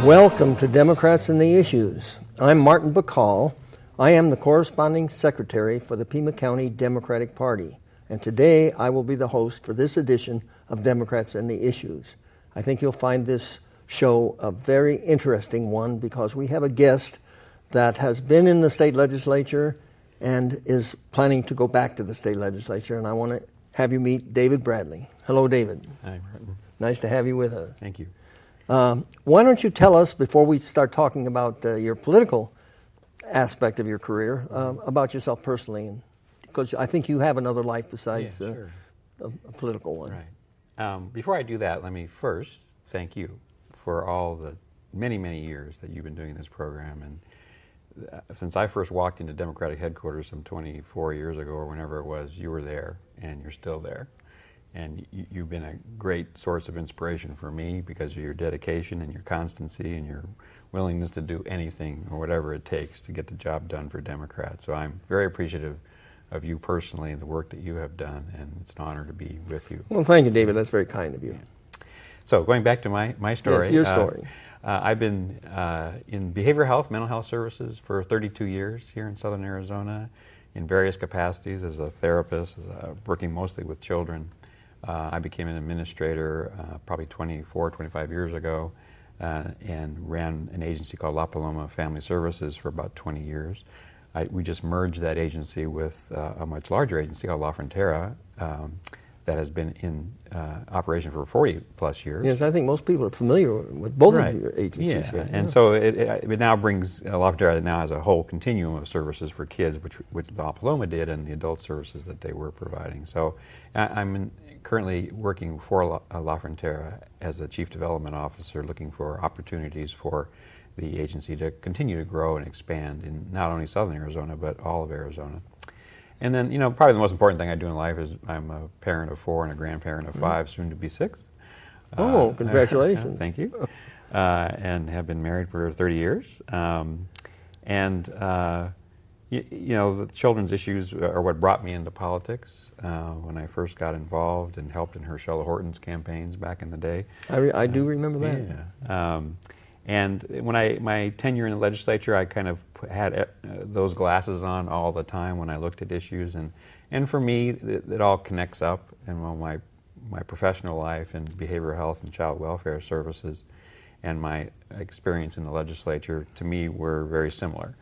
Welcome to Democrats and the Issues. I'm Martin Bacall. I am the corresponding secretary for the Pima County Democratic Party, and today I will be the host for this edition of Democrats and the Issues. I think you'll find this show a very interesting one because we have a guest that has been in the state legislature and is planning to go back to the state legislature, and I want to have you meet David Bradley. Hello, David. Hi, Martin. Nice to have you with us. Thank you. Why don't you tell us, before we start talking about your political aspect of your career, about yourself personally, because I think you have another life besides a political one. Right. Before I do that, let me first thank you for all the many, many years that you've been doing this program. And since I first walked into Democratic headquarters some 24 years ago or whenever it was, you were there, and you're still there. And you've been a great source of inspiration for me because of your dedication and your constancy and your willingness to do anything or whatever it takes to get the job done for Democrats. So I'm very appreciative of you personally and the work that you have done, and it's an honor to be with you. Well, thank you, David. That's very kind of you. Yeah. So going back to my story. Yes, your story. I've been in behavioral health, mental health services for 32 years here in Southern Arizona in various capacities as a therapist, working mostly with children. I became an administrator probably 25 years ago and ran an agency called La Paloma Family Services for about 20 years. We just merged that agency with a much larger agency called La Frontera that has been in operation for 40 plus years. Yes, I think most people are familiar with both of your agencies. Yeah, and so it now brings, La Frontera now has a whole continuum of services for kids, which La Paloma did, and the adult services that they were providing. So I'm currently working for La Frontera as the Chief Development Officer, looking for opportunities for the agency to continue to grow and expand in not only Southern Arizona, but all of Arizona. And then, probably the most important thing I do in life is I'm a parent of 4 and a grandparent of 5, soon to be 6. Oh, congratulations. Thank you. And have been married for 30 years. The children's issues are what brought me into politics when I first got involved and helped in Herschella Horton's campaigns back in the day. I do remember that. Yeah. And when my tenure in the legislature, I kind of had those glasses on all the time when I looked at issues. And for me, it all connects up. And my professional life in behavioral health and child welfare services and my experience in the legislature, to me, were very similar.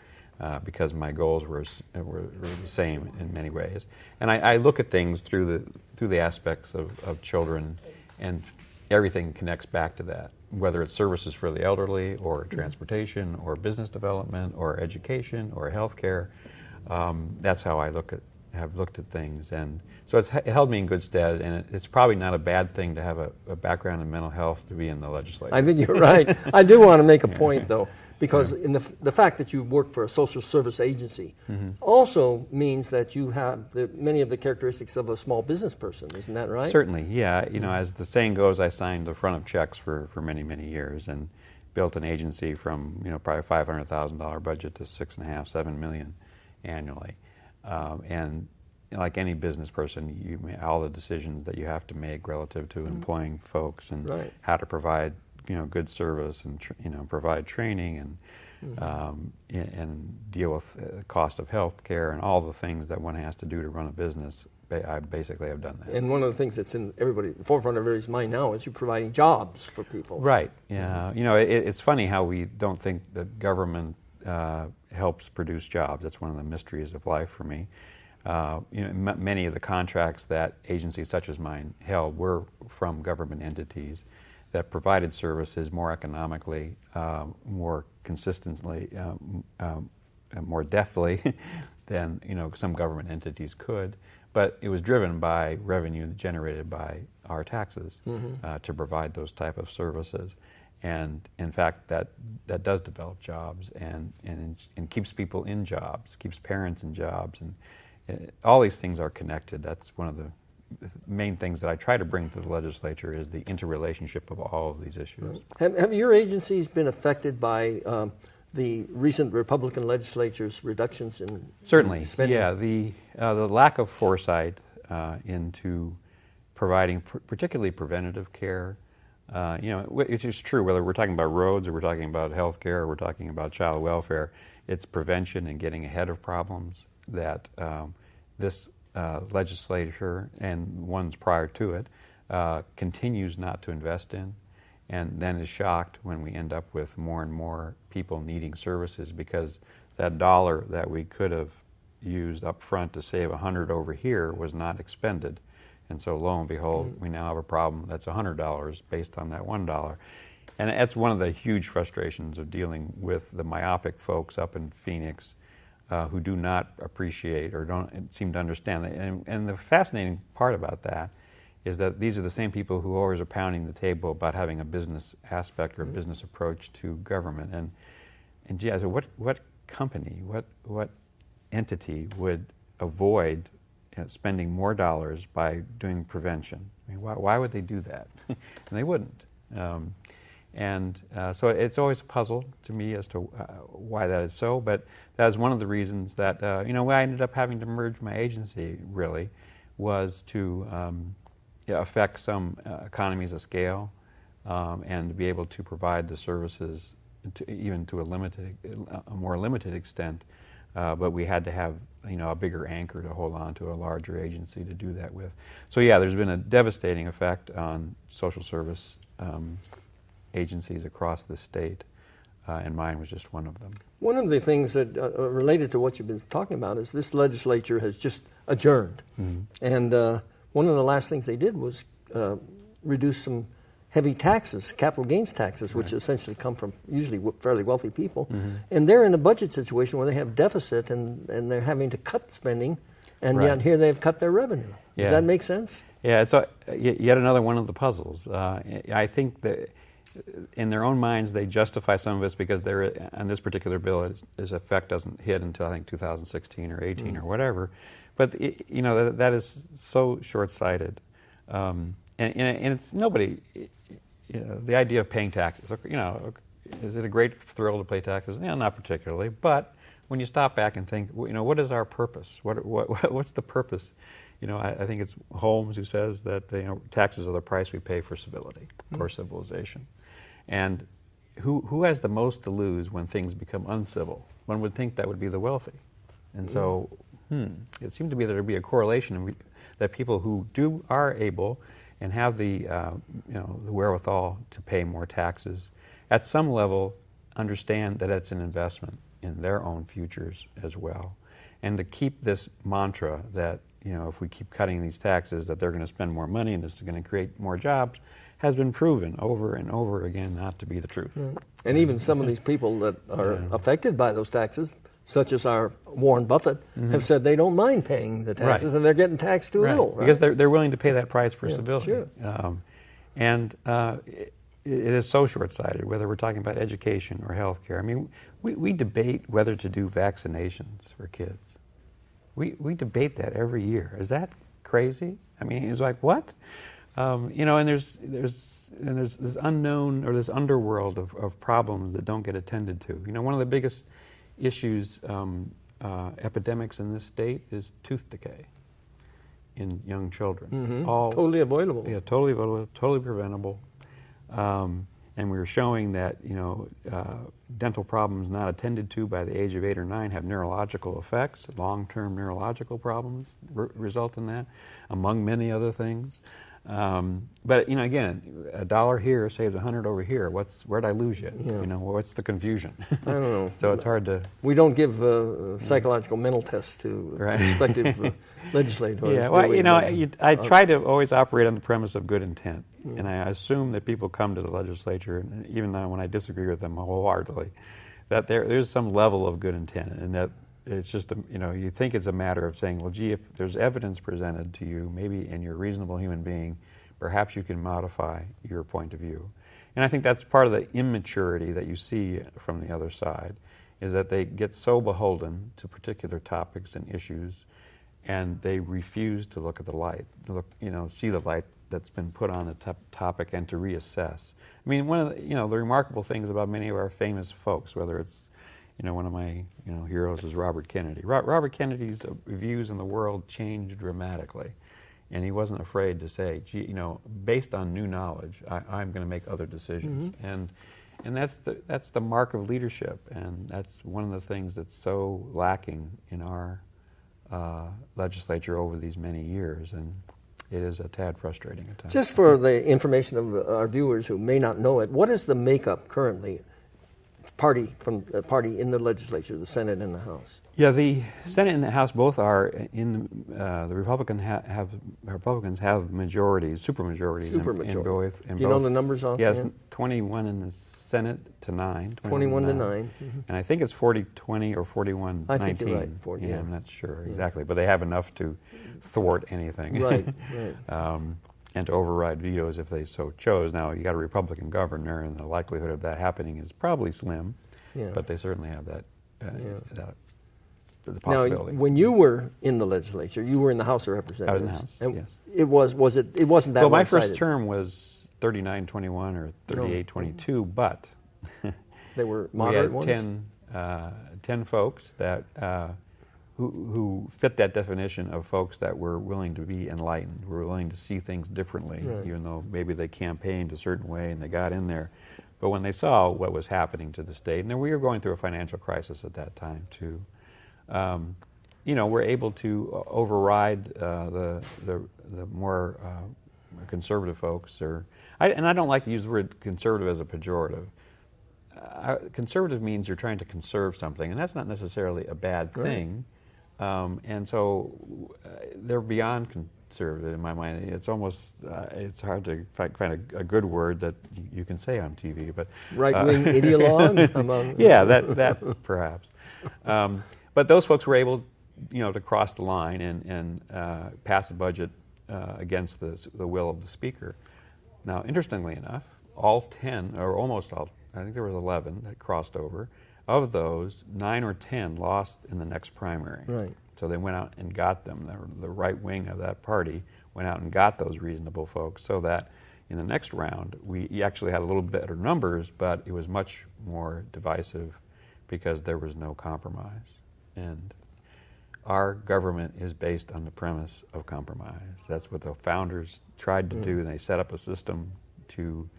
Because my goals were the same in many ways, and I look at things through the aspects of children, and everything connects back to that. Whether it's services for the elderly, or transportation, or business development, or education, or healthcare, that's how I have looked at things, and so it held me in good stead. And it's probably not a bad thing to have a background in mental health to be in the legislature. I think you're right. I do want to make a point, though. Because in the fact that you work for a social service agency also means that you have many of the characteristics of a small business person, isn't that right? Certainly, yeah. As the saying goes, I signed the front of checks for many, many years and built an agency from probably a $500,000 budget to $6.5–7 million annually. And like any business person, you make all the decisions that you have to make relative to employing folks and how to provide good service and provide training and deal with the cost of health care and all the things that one has to do to run a business. I basically have done that. And one of the things that's in the forefront of everybody's mind now is you're providing jobs for people. Right. Yeah. It's funny how we don't think that government helps produce jobs. That's one of the mysteries of life for me. Many of the contracts that agencies such as mine held were from government entities that provided services more economically, more consistently, more deftly than some government entities could. But it was driven by revenue generated by our taxes to provide those type of services. And in fact, that does develop jobs and keeps people in jobs, keeps parents in jobs, and all these things are connected. That's one of the main things that I try to bring to the legislature is the interrelationship of all of these issues. Have your agencies been affected by the recent Republican legislature's reductions in Certainly, spending? Yeah. The lack of foresight into providing particularly preventative care Which is true whether we're talking about roads or we're talking about health care or we're talking about child welfare. It's prevention and getting ahead of problems that this legislature and ones prior to it continues not to invest in, and then is shocked when we end up with more and more people needing services because that dollar that we could have used up front to save $100 over here was not expended. And so lo and behold, we now have a problem that's $100 based on that $1. And that's one of the huge frustrations of dealing with the myopic folks up in Phoenix who do not appreciate or don't seem to understand. And the fascinating part about that is that these are the same people who always are pounding the table about having a business aspect or a business approach to government. And gee, I said, what company, what entity would avoid spending more dollars by doing prevention? I mean, why would they do that? And they wouldn't. So it's always a puzzle to me as to why that is so, but that is one of the reasons that, why I ended up having to merge my agency, really, was to affect some economies of scale and to be able to provide the services even to a more limited extent. But we had to have, a bigger anchor to hold on to, a larger agency to do that with. So yeah, there's been a devastating effect on social service agencies across the state, and mine was just one of them. One of the things that related to what you've been talking about is this legislature has just adjourned. Mm-hmm. And one of the last things they did was reduce some heavy taxes, capital gains taxes, which essentially come from usually fairly wealthy people. Mm-hmm. And they're in a budget situation where they have deficit and they're having to cut spending, and yet here they've cut their revenue. Yeah. Does that make sense? Yeah, it's yet another one of the puzzles. I think that in their own minds they justify some of this because they're on this particular bill, its effect doesn't hit until I think 2016 or 18 or whatever. But that is so short-sighted, and it's nobody. The idea of paying taxes. Is it a great thrill to pay taxes? Not particularly. But when you stop back and think, what is our purpose? What's the purpose? I think it's Holmes who says that taxes are the price we pay for civility or civilization. And who has the most to lose when things become uncivil? One would think that would be the wealthy. And so, it seemed to be there to be a correlation that people who are able and have the the wherewithal to pay more taxes, at some level understand that it's an investment in their own futures as well. And to keep this mantra that, if we keep cutting these taxes, that they're going to spend more money and this is going to create more jobs, has been proven over and over again not to be the truth. And even some of these people that are affected by those taxes, such as our Warren Buffett, have said they don't mind paying the taxes and they're getting taxed too little. Right? Because they're willing to pay that price for civility. Sure. It is so short-sighted, whether we're talking about education or health care. I mean, we debate whether to do vaccinations for kids. We debate that every year. Is that crazy? I mean, it's like, what? And there's this unknown or this underworld of problems that don't get attended to. One of the biggest issues, epidemics in this state is tooth decay in young children. Mm-hmm. Totally avoidable. Yeah, totally avoidable, totally preventable. And we were showing that dental problems not attended to by the age of 8 or 9 have neurological effects. Long-term neurological problems result in that, among many other things. But again, $1 here saves $100 over here. Where'd I lose you? Yeah. What's the confusion? I don't know. So it's hard to. We don't give psychological mental tests to prospective legislators. Yeah, well, I try to always operate on the premise of good intent, and I assume that people come to the legislature, and even when I disagree with them wholeheartedly, that there's some level of good intent, and that. It's just, you think it's a matter of saying, well, gee, if there's evidence presented to you, maybe and you're a reasonable human being, perhaps you can modify your point of view. And I think that's part of the immaturity that you see from the other side, is that they get so beholden to particular topics and issues, and they refuse to look at the light, see the light that's been put on the topic and to reassess. I mean, one of the remarkable things about many of our famous folks, whether it's one of my heroes is Robert Kennedy. Robert Kennedy's views on the world changed dramatically, And he wasn't afraid to say, gee, you know, based on new knowledge, I'm going to make other decisions. And that's the mark of leadership, and that's one of the things that's so lacking in our legislature over these many years, and it is a tad frustrating at times. Just for the information of our viewers who may not know it, what is the makeup currently, party in the legislature, the Senate and the House? Yeah, the Senate and the House both are in. The Republicans have majorities, supermajorities in both. Do you know the numbers off? Yes, 21 in the Senate to 9. 21 to 9. And I think it's 40-20 or 41-19. I think you're right. 40, yeah, I'm not sure exactly, but they have enough to thwart anything. Right. And to override vetoes if they so chose. Now, you got a Republican governor, and the likelihood of that happening is probably slim. Yeah. But they certainly have that. The possibility. Now, when you were in the legislature, you were in the House of Representatives. I was in the House. And yes. It wasn't that. Well, my one-sided. first term was 39-21 or 38-22, but they were moderate we had 10 folks that who fit that definition of folks that were willing to be enlightened, were willing to see things differently, even though maybe they campaigned a certain way and they got in there. But when they saw what was happening to the state, and we were going through a financial crisis at that time too, you know, we're able to override the more conservative folks, and I don't like to use the word conservative as a pejorative. Conservative means you're trying to conserve something, and that's not necessarily a bad thing. And so they're beyond conservative in my mind. It's almost it's hard to find a good word that you can say on TV, but right-wing ideologue among yeah, that perhaps. But those folks were able, you know, to cross the line and pass a budget against the will of the Speaker. Now, interestingly enough, all 10, or almost all, I think there was 11 that crossed over. Of those, 9 or 10 lost in the next primary. Right. So they went out and got them. The right wing of that party went out and got those reasonable folks, so that in the next round we actually had a little better numbers, but it was much more divisive because there was no compromise. And our government is based on the premise of compromise. That's what the founders tried to do, and they set up a system to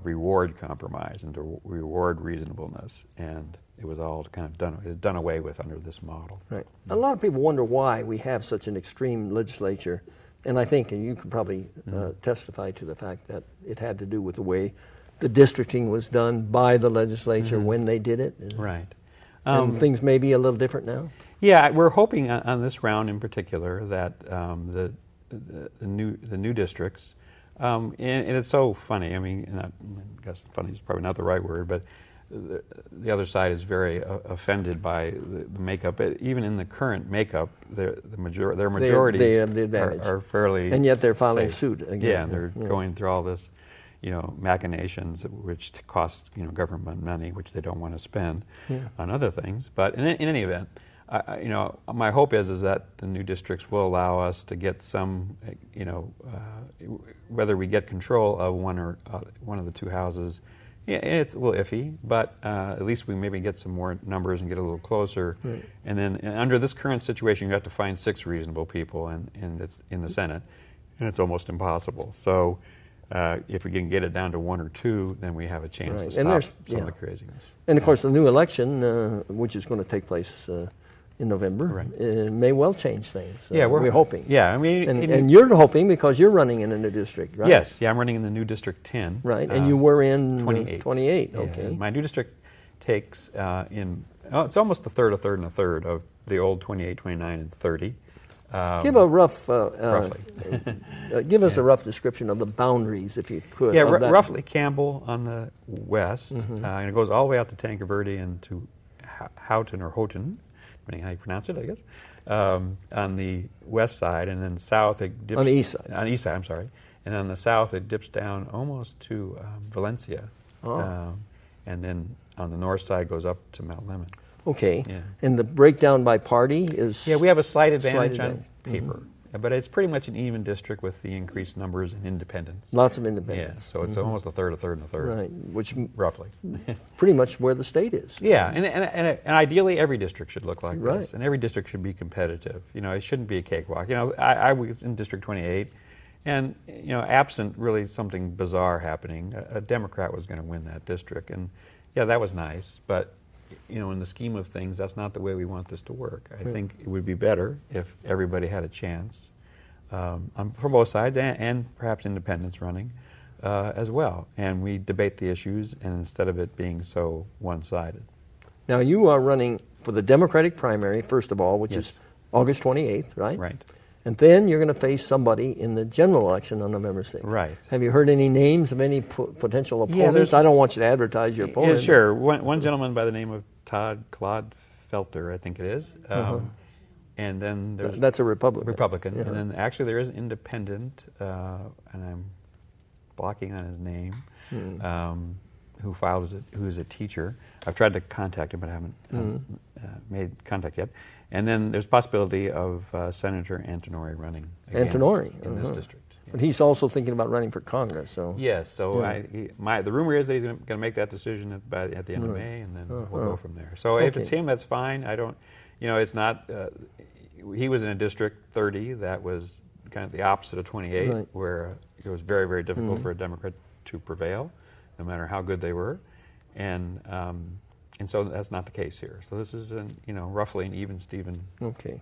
reward compromise and to reward reasonableness, and it was all kind of done away with under this model. Right. A lot of people wonder why we have such an extreme legislature, and I think, and you could probably testify to the fact that it had to do with the way the districting was done by the legislature when they did it. Right. And things may be a little different now. Yeah, we're hoping on this round in particular that the new districts, and it's so funny. I mean, and I guess funny is probably not the right word, but the other side is very offended by the makeup. Even in the current makeup, their majorities they have the advantage. Are fairly, and yet they're filing safe. suit again. Yeah, they're going through all this, you know, machinations which cost, you know, government money, which they don't want to spend on other things. But in any event, you know, my hope is that the new districts will allow us to get some, you know, whether we get control of one of the two houses. Yeah, it's a little iffy, but at least we maybe get some more numbers and get a little closer. Right. And then under this current situation, you have to find 6 reasonable people and it's in the Senate, and it's almost impossible. So if we can get it down to 1 or 2, then we have a chance to stop some of the craziness. And of course, the new election, which is going to take place in November, may well change things. Yeah, we're hoping. Yeah, I mean, and you're hoping because you're running in a new district, right? Yes, yeah, I'm running in the new District 10. Right, and you were in 28. 28, okay. Yeah, my new district takes it's almost a third of the old 28, 29, and 30. Give a rough, roughly. Give us a rough description of the boundaries, if you could. Yeah, roughly Campbell on the west, and it goes all the way out to Tanque Verde and to Houghton or Houghton, depending how you pronounce it, I guess, on the west side, and then south it dips... On the east side. On the east side, I'm sorry. And on the south it dips down almost to Valencia. Oh. And then on the north side goes up to Mount Lemmon. Okay. Yeah. And the breakdown by party is... Yeah, we have a slight advantage on paper. but it's pretty much an even district with the increased numbers in independents. Lots of Yeah, independents. so it's almost a third, and a third, Right, which roughly. pretty much where the state is. Yeah, and ideally every district should look like Right. this, and every district should be competitive. It shouldn't be a cakewalk. I was in District 28, and absent really something bizarre happening, a Democrat was going to win that district, and yeah, that was nice, but in the scheme of things, that's not the way we want this to work. I think it would be better if everybody had a chance, from both sides, and perhaps independents running as well. And we debate the issues, and instead of it being so one-sided. Now, you are running for the Democratic primary, first of all, which Yes. is August 28th, right? Right. And then you're going to face somebody in the general election on November 6th. Right. Have you heard any names of any potential opponents? there's- I don't want you to advertise your Yeah, opponent. sure. One gentleman by the name of Todd Clodfelter, I think it is. And then there's That's a Republican. Republican. Yeah. And then actually there is an independent, and I'm blocking on his name, who is a teacher. I've tried to contact him, but I haven't made contact yet. And then there's possibility of Senator Antonori running again Antonori, in this district. But he's also thinking about running for Congress. So Yes, so Yeah. the rumor is that he's going to make that decision at the end of May, and then we'll go from there. So if it's Okay. him, that's fine. I don't, it's not. He was in a District 30 that was kind of the opposite of 28, Right. where it was very, very difficult for a Democrat to prevail, no matter how good they were, and so that's not the case here. So this is roughly an even Steven. Okay.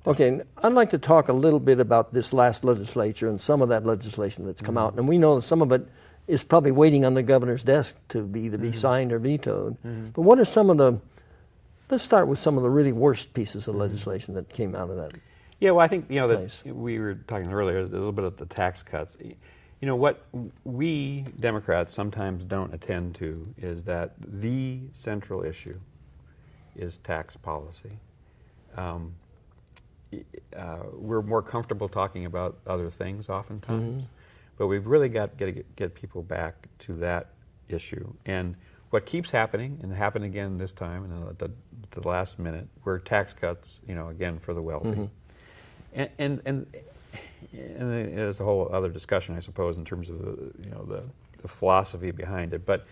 Okay, I'd like to talk a little bit about this last legislature and some of that legislation that's come out. And we know that some of it is probably waiting on the governor's desk to either be signed or vetoed. But what are some of the, let's start with some of the really worst pieces of legislation that came out of that. Yeah, well, I think that Place. we were talking earlier a little bit of the tax cuts. What we Democrats sometimes don't attend to is that the central issue is tax policy. We're more comfortable talking about other things oftentimes, but we've really got to get people back to that issue. And what keeps happening, and happened again this time, at the last minute, were tax cuts, again for the wealthy. And there's a whole other discussion, I suppose, in terms of the philosophy behind it. But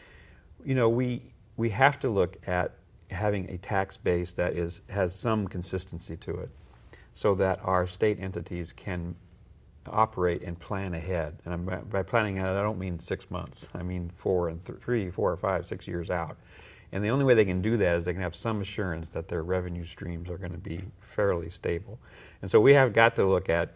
we have to look at having a tax base that has some consistency to it, so that our state entities can operate and plan ahead. And by planning ahead, I don't mean 6 months. I mean 4 or 5, 6 years out. And the only way they can do that is they can have some assurance that their revenue streams are going to be fairly stable. And so we have got to look at,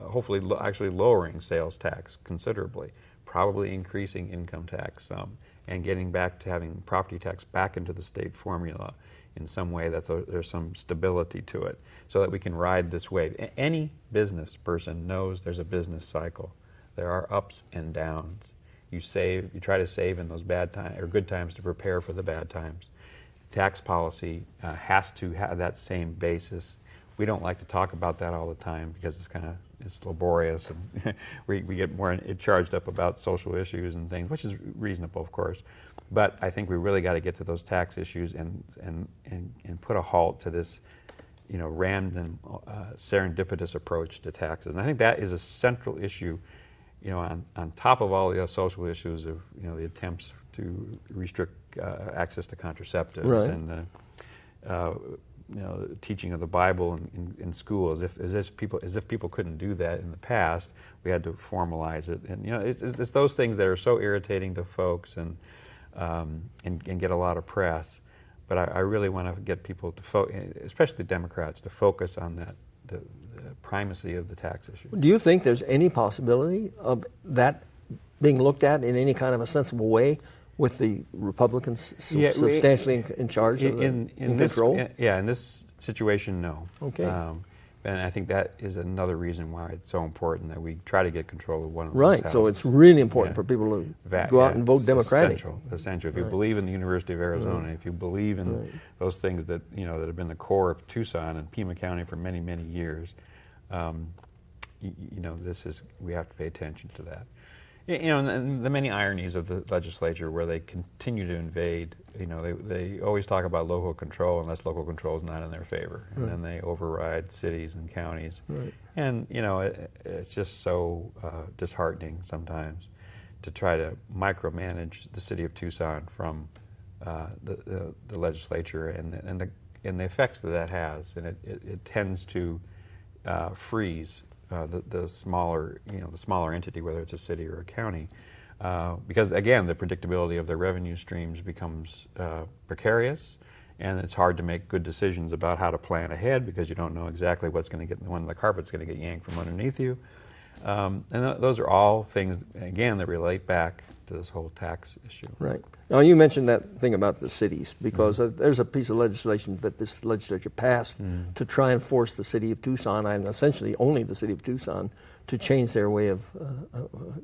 hopefully actually lowering sales tax considerably, probably increasing income tax some, and getting back to having property tax back into the state formula in some way that there's some stability to it, so that we can ride this wave. Any business person knows there's a business cycle. There are ups and downs. You try to save in those bad times or good times to prepare for the bad times. Tax policy has to have that same basis. We don't like to talk about that all the time because it's laborious, and we get more charged up about social issues and things, which is reasonable, of course. But I think we really got to get to those tax issues and put a halt to this, random, serendipitous approach to taxes. And I think that is a central issue, on top of all the other social issues of, the attempts to restrict access to contraceptives, Right. and the teaching of the Bible in school, as if people couldn't do that in the past. We had to formalize it, and it's those things that are so irritating to folks and get a lot of press. But I really want to get people to especially the Democrats, to focus on the primacy of the tax issue. Do you think there's any possibility of that being looked at in any kind of a sensible way with the Republicans substantially in charge of in control? In this situation, no. Okay. And I think that is another reason why it's so important that we try to get control of one of those Right, houses. so it's really important for people to go out and vote it's Democratic. Essential. If you believe in the University of Arizona, if you believe in those things that that have been the core of Tucson and Pima County for many, many years, we have to pay attention to that. And the many ironies of the legislature where they continue to invade. They always talk about local control unless local control is not in their favor, and then they override cities and counties. Right. And it's just so disheartening sometimes to try to micromanage the city of Tucson from the legislature and the effects that has, and it tends to freeze the smaller entity, whether it's a city or a county, because again the predictability of their revenue streams becomes precarious, and it's hard to make good decisions about how to plan ahead because you don't know exactly what's going to get when the carpet's going to get yanked from underneath you, and those are all things again that relate back to this whole tax issue. Right. Now, you mentioned that thing about the cities, because there's a piece of legislation that this legislature passed to try and force the city of Tucson, and essentially only the city of Tucson, to change their way of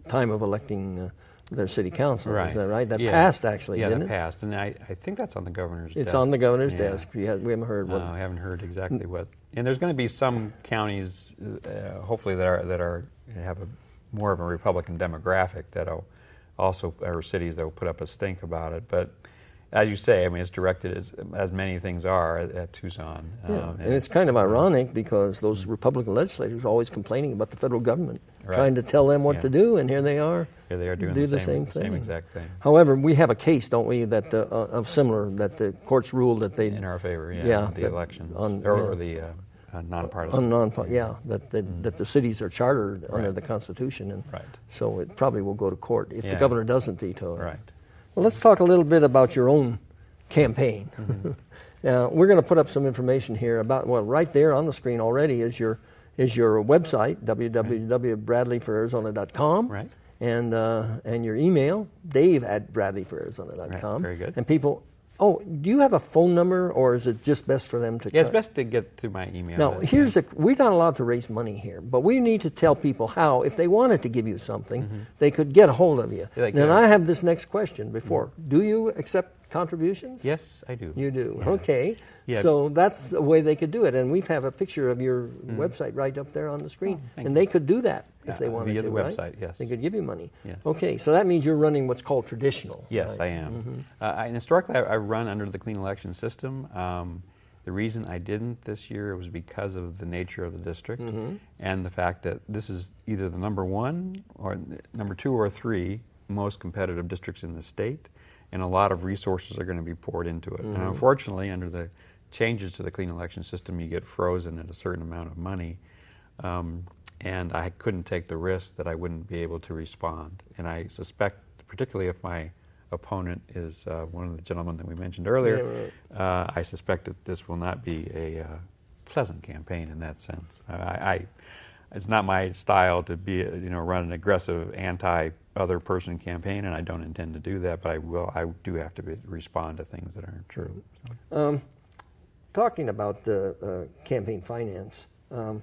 time of electing their city council. Right. Is that right? That Yeah. passed, actually, Yeah, didn't that it? passed, and I think that's on the governor's desk. It's on the governor's Yeah. desk. We haven't heard what. I haven't heard exactly what. And there's going to be some counties, hopefully, that have more of a Republican demographic that'll also, or cities that will put up a stink about it. But as you say, I mean, it's directed as many things are at Tucson. Yeah. And it's kind of ironic because those Republican legislators are always complaining about the federal government, Right. trying to tell them what Yeah. to do, and here they are. Here they are doing do the the same same thing. exact thing. However, we have a case, don't we, that of similar, that the courts ruled that they In our favor, yeah. Yeah, the that- elections on- or yeah. the nonpartisan. that the cities are chartered under Right. the Constitution, and Right. so it probably will go to court if the Yeah. governor doesn't veto it. Right. Well, let's talk a little bit about your own campaign. Now, we're going to put up some information here about, well, right there on the screen already is your website, www.bradleyforarizona.com. Right. And your email, dave@bradleyforarizona.com. Right, very good. And people, do you have a phone number, or is it just best for them to? Yeah, it's best to get through my email. Now, we're not allowed to raise money here, but we need to tell people how, if they wanted to give you something, they could get a hold of you. Yeah, they Now, could. I have this next question before. Do you accept contributions? Yes, I do. You do. Yeah. Okay. Yeah. So that's the way they could do it. And we have a picture of your website right up there on the screen. thank And you. they could do that if Yeah, they wanted via to, the right? website, yes. They could give you money. Yes. Okay, so that means you're running what's called traditional. Yes, right? I am. And historically, I run under the clean election system. The reason I didn't this year was because of the nature of the district and the fact that this is either the number one or number two or three most competitive districts in the state, and a lot of resources are going to be poured into it. And unfortunately, under the changes to the clean election system, you get frozen at a certain amount of money. And I couldn't take the risk that I wouldn't be able to respond. And I suspect, particularly if my opponent is one of the gentlemen that we mentioned earlier, I suspect that this will not be a pleasant campaign in that sense. It's not my style to be, run an aggressive anti-other person campaign, and I don't intend to do that. But I do have to respond to things that aren't true. So. Talking about the campaign finance, how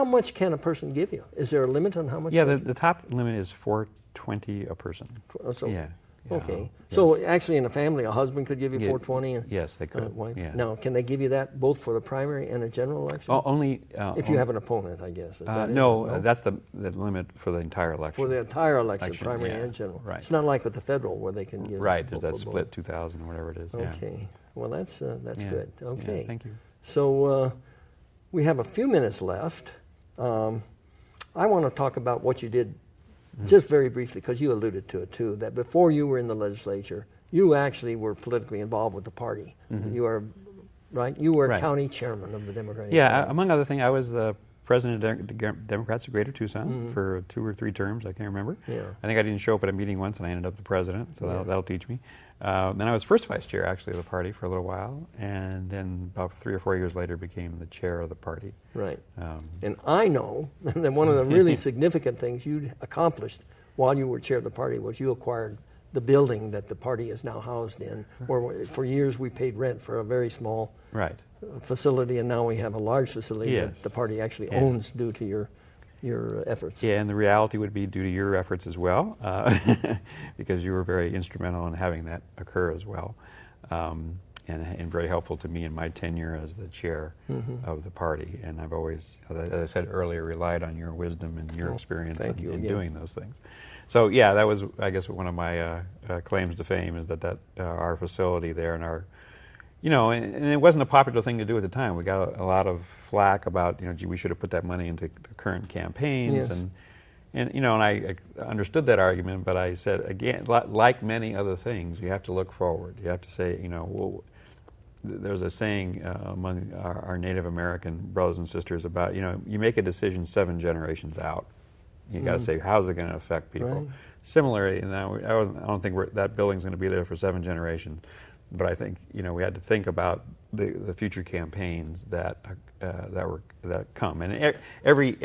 much can a person give you? Is there a limit on how much? Yeah, the top limit is $420 a person. So, yeah. Okay. Yes. So actually, in a family, a husband could give you Yeah, $420, and yes, they could. a wife. Yeah. Now, can they give you that both for the primary and a general election? Only if you have an opponent, I guess. Is that it? no, that's the limit for the entire election. For the entire election, Election, primary yeah, and general. right. It's not like with the federal where they can give. Right, there's both that for split both. 2,000 or whatever it is. Yeah. Okay. Well, that's Yeah. good. Yeah, Okay. thank you. So we have a few minutes left. I want to talk about what you did just very briefly, because you alluded to it too, that before you were in the legislature, you actually were politically involved with the party. You are, right? You were Right. county chairman of the Democratic Yeah, Party. among other things, I was the president of the Democrats of Greater Tucson for 2 or 3 terms, I can't remember. Yeah. I think I didn't show up at a meeting once and I ended up the president, so Yeah. that'll teach me. Then I was first vice chair, actually, of the party for a little while, and then about 3 or 4 years later became the chair of the party. Right. Um, And I know that one of the really significant things you accomplished while you were chair of the party was you acquired the building that the party is now housed in, where for years we paid rent for a very small right. facility, and now we have a large facility Yes. that the party actually Yeah. owns due to your efforts. Yeah, and the reality would be due to your efforts as well, because you were very instrumental in having that occur as well. and very helpful to me in my tenure as the chair of the party. And I've always, as I said earlier, relied on your wisdom and your experience thank you in again. doing those things. So yeah, that was, I guess, one of my claims to fame is that our facility there and our, and it wasn't a popular thing to do at the time. We got a lot of flack about, gee, we should have put that money into the current campaigns. Yes. And I understood that argument, but I said, again, like many other things, you have to look forward. You have to say, well, there's a saying among our Native American brothers and sisters about, you make a decision 7 generations out. You got to say, how's it going to affect people? Right. Similarly, I don't think that building's going to be there for 7 generations, but I think we had to think about the future campaigns that come, and every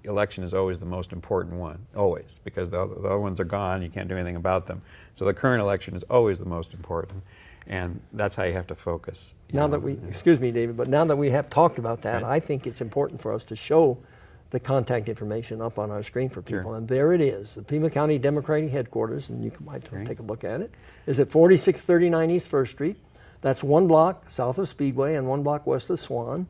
election is always the most important one, always, because the other ones are gone. You can't do anything about them. So the current election is always the most important, and that's how you have to focus. Now that excuse me, David, but now that we have talked about that, Right. I think it's important for us to show the contact information up on our screen for people. Sure. And there it is, the Pima County Democratic Headquarters, and you might take a look at it, is at 4639 East First Street. That's 1 block south of Speedway and 1 block west of Swan.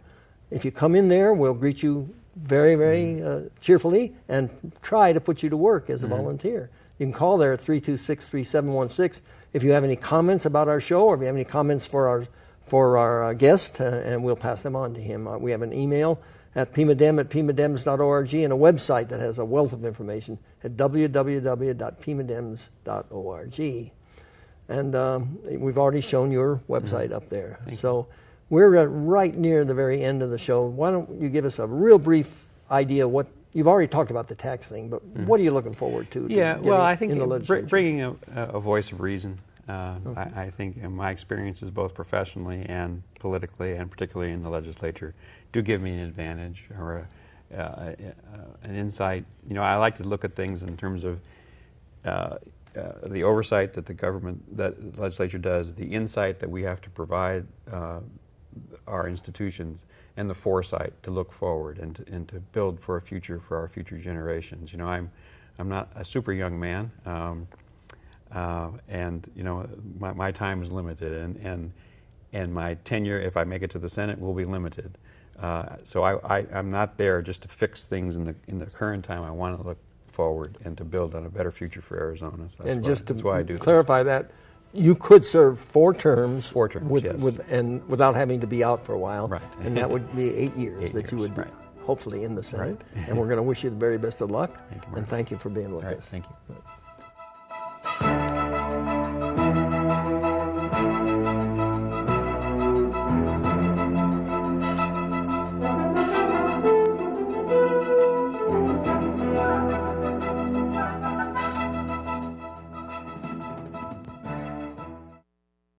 If you come in there, we'll greet you very, very cheerfully and try to put you to work as a volunteer. You can call there at 326-3716 if you have any comments about our show or if you have any comments for our guest, and we'll pass them on to him. We have an email at pimadem@pimadems.org and a website that has a wealth of information at www.pimadems.org. And we've already shown your website up there. So we're right near the very end of the show. Why don't you give us a real brief idea what you've already talked about the tax thing, but what are you looking forward to? Yeah, well, I think in the legislature? bringing a voice of reason. I think in my experiences, both professionally and politically, and particularly in the legislature, do give me an advantage or an insight. I like to look at things in terms of the oversight that the legislature does, the insight that we have to provide our institutions, and the foresight to look forward and to build for a future for our future generations. I'm not a super young man. And my time is limited, and my tenure, if I make it to the Senate, will be limited. So I'm not there just to fix things in the current time. I want to look forward and to build on a better future for Arizona. So that's why I do clarify that, you could serve 4 terms. 4 terms, yes. Without having to be out for a while. Right. And that would be 8 years 8 that you years, would be right. hopefully in the Senate. Right. And we're going to wish you the very best of luck. Thank you, and Mark. thank you for being with All right, us. thank you.